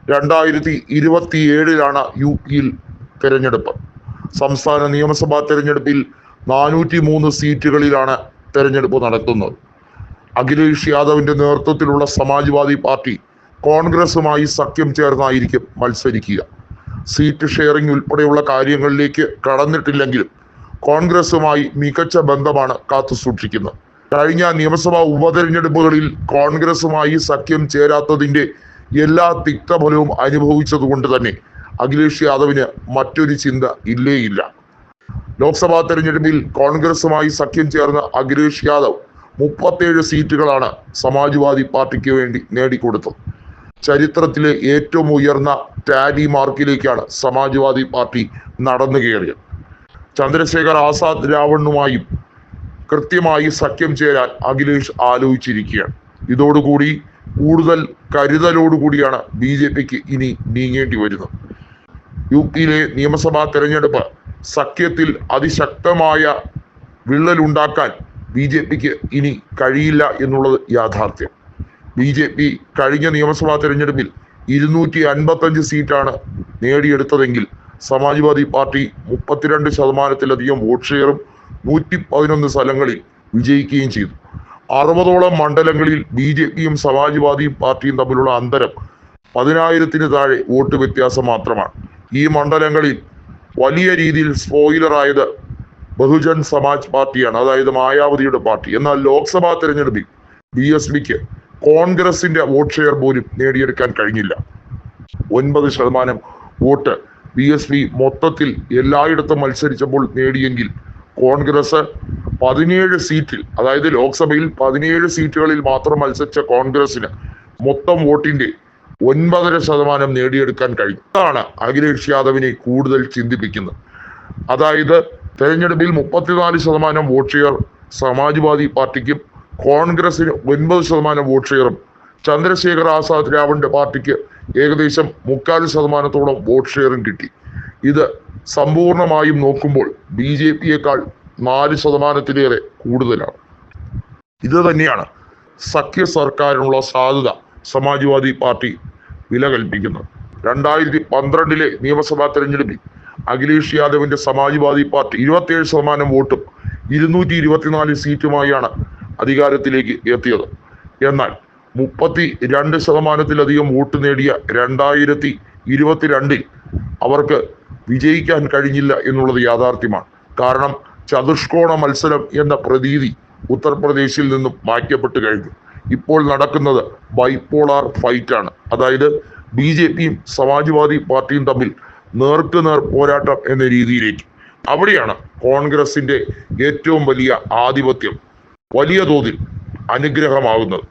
2027 U പിയിൽ തെരഞ്ഞെടുപ്പ്. സംസ്ഥാന നിയമസഭാ തെരഞ്ഞെടുപ്പിൽ 403 സീറ്റുകളിലാണ് തെരഞ്ഞെടുപ്പ് നടത്തുന്നത്. അഖിലേഷ് യാദവിന്റെ നേതൃത്വത്തിലുള്ള സമാജ്വാദി പാർട്ടി കോൺഗ്രസുമായി സഖ്യം ചേർന്നായിരിക്കും മത്സരിക്കുക. സീറ്റ് ഷെയറിംഗ് ഉൾപ്പെടെയുള്ള കാര്യങ്ങളിലേക്ക് കടന്നിട്ടില്ലെങ്കിലും കോൺഗ്രസുമായി മികച്ച ബന്ധമാണ് കാത്തുസൂക്ഷിക്കുന്നത്. കഴിഞ്ഞ നിയമസഭാ ഉപതെരഞ്ഞെടുപ്പുകളിൽ കോൺഗ്രസുമായി സഖ്യം ചേരാത്തതിന്റെ എല്ലാ തിക്തഫലവും അനുഭവിച്ചതുകൊണ്ട് തന്നെ അഖിലേഷ് യാദവിന് മറ്റൊരു ചിന്ത ഇല്ലേയില്ല. ലോക്സഭാ തെരഞ്ഞെടുപ്പിൽ കോൺഗ്രസുമായി സഖ്യം ചേർന്ന അഖിലേഷ് യാദവ് 37 സീറ്റുകളാണ് സമാജ്വാദി പാർട്ടിക്ക് വേണ്ടി നേടിക്കൊടുത്തത്. ചരിത്രത്തിലെ ഏറ്റവും ഉയർന്ന ടാലി മാർക്കിലേക്കാണ് സമാജ്വാദി പാർട്ടി നടന്നു കയറിയത്. ചന്ദ്രശേഖർ ആസാദ് രാവണുമായും കൃത്യമായി സഖ്യം ചേരാൻ അഖിലേഷ് ആലോചിച്ചിരിക്കുകയാണ്. ഇതോടുകൂടി കൂടുതൽ കരുതലോടുകൂടിയാണ് BJPക്ക് ഇനി നീങ്ങേണ്ടി വരുന്നത്. യു പിയിലെ നിയമസഭാ തെരഞ്ഞെടുപ്പ് സഖ്യത്തിൽ അതിശക്തമായ വിള്ളലുണ്ടാക്കാൻ BJPക്ക് ഇനി കഴിയില്ല എന്നുള്ളത് യാഥാർത്ഥ്യം. BJP കഴിഞ്ഞ നിയമസഭാ തെരഞ്ഞെടുപ്പിൽ 255 സീറ്റാണ് നേടിയെടുത്തതെങ്കിൽ സമാജ്വാദി പാർട്ടി 32% വോട്ട് ഷെയറും 111 സ്ഥലങ്ങളിൽ വിജയിക്കുകയും ചെയ്തു. 60ഓളം മണ്ഡലങ്ങളിൽ BJPയും സമാജ്വാദി പാർട്ടിയും തമ്മിലുള്ള അന്തരം 10,000-ന് താഴെ വോട്ട് വ്യത്യാസം മാത്രമാണ്. ഈ മണ്ഡലങ്ങളിൽ വലിയ രീതിയിൽ സ്പോയിലറായത് ബഹുജൻ സമാജ് പാർട്ടിയാണ്, അതായത് മായാവതിയുടെ പാർട്ടി. എന്നാൽ ലോക്സഭാ തെരഞ്ഞെടുപ്പിൽ BSPക്ക് കോൺഗ്രസിന്റെ വോട്ട് ഷെയർ പോലും നേടിയെടുക്കാൻ കഴിഞ്ഞില്ല. 9% വോട്ട് BSP മൊത്തത്തിൽ എല്ലായിടത്തും മത്സരിച്ചപ്പോൾ നേടിയെങ്കിൽ കോൺഗ്രസ് 17 സീറ്റിൽ, അതായത് ലോക്സഭയിൽ 17 സീറ്റുകളിൽ മാത്രം മത്സരിച്ച കോൺഗ്രസിന് മൊത്തം വോട്ടിന്റെ 9.5% നേടിയെടുക്കാൻ കഴിഞ്ഞു. ഇതാണ് അഖിലേഷ് യാദവിനെ കൂടുതൽ ചിന്തിപ്പിക്കുന്നത്. അതായത് തെരഞ്ഞെടുപ്പിൽ 34% വോട്ട് ഷെയർ സമാജ്വാദി പാർട്ടിക്കും കോൺഗ്രസിന് 9% വോട്ട് ഷെയറും ചന്ദ്രശേഖർ ആസാദ് രാവണന്റെ പാർട്ടിക്ക് ഏകദേശം 3/4% വോട്ട് ഷെയറും കിട്ടി. ഇത് സമ്പൂർണമായും നോക്കുമ്പോൾ BJPയേക്കാൾ 4%-ലേറെ കൂടുതലാണ്. ഇത് തന്നെയാണ് സഖ്യ സർക്കാരിനുള്ള സാധ്യത സമാജ്വാദി പാർട്ടി വില കൽപ്പിക്കുന്നത്. 2012 നിയമസഭാ തെരഞ്ഞെടുപ്പിൽ അഖിലേഷ് യാദവിന്റെ സമാജ്വാദി പാർട്ടി 27% വോട്ടും 224 സീറ്റുമായാണ് അധികാരത്തിലേക്ക് എത്തിയത്. എന്നാൽ 32%-ലധികം വോട്ട് നേടിയ 2022 അവർക്ക് വിജയിക്കാൻ കഴിഞ്ഞില്ല എന്നുള്ളത് യാഥാർത്ഥ്യമാണ്. കാരണം ചതുഷ്കോണ മത്സരം എന്ന പ്രതീതി ഉത്തർപ്രദേശിൽ നിന്നും മാറ്റപ്പെട്ട് കഴിഞ്ഞു. ഇപ്പോൾ നടക്കുന്നത് ബൈപോളാർ ഫൈറ്റാണ്. അതായത് BJPയും സമാജ്വാദി പാർട്ടിയും തമ്മിൽ നേർക്കുനേർ പോരാട്ടം എന്ന രീതിയിലേക്ക്. അവിടെയാണ് കോൺഗ്രസിന്റെ ഏറ്റവും വലിയ ആധിപത്യം വലിയ തോതിൽ അനുഗ്രഹമാകുന്നത്.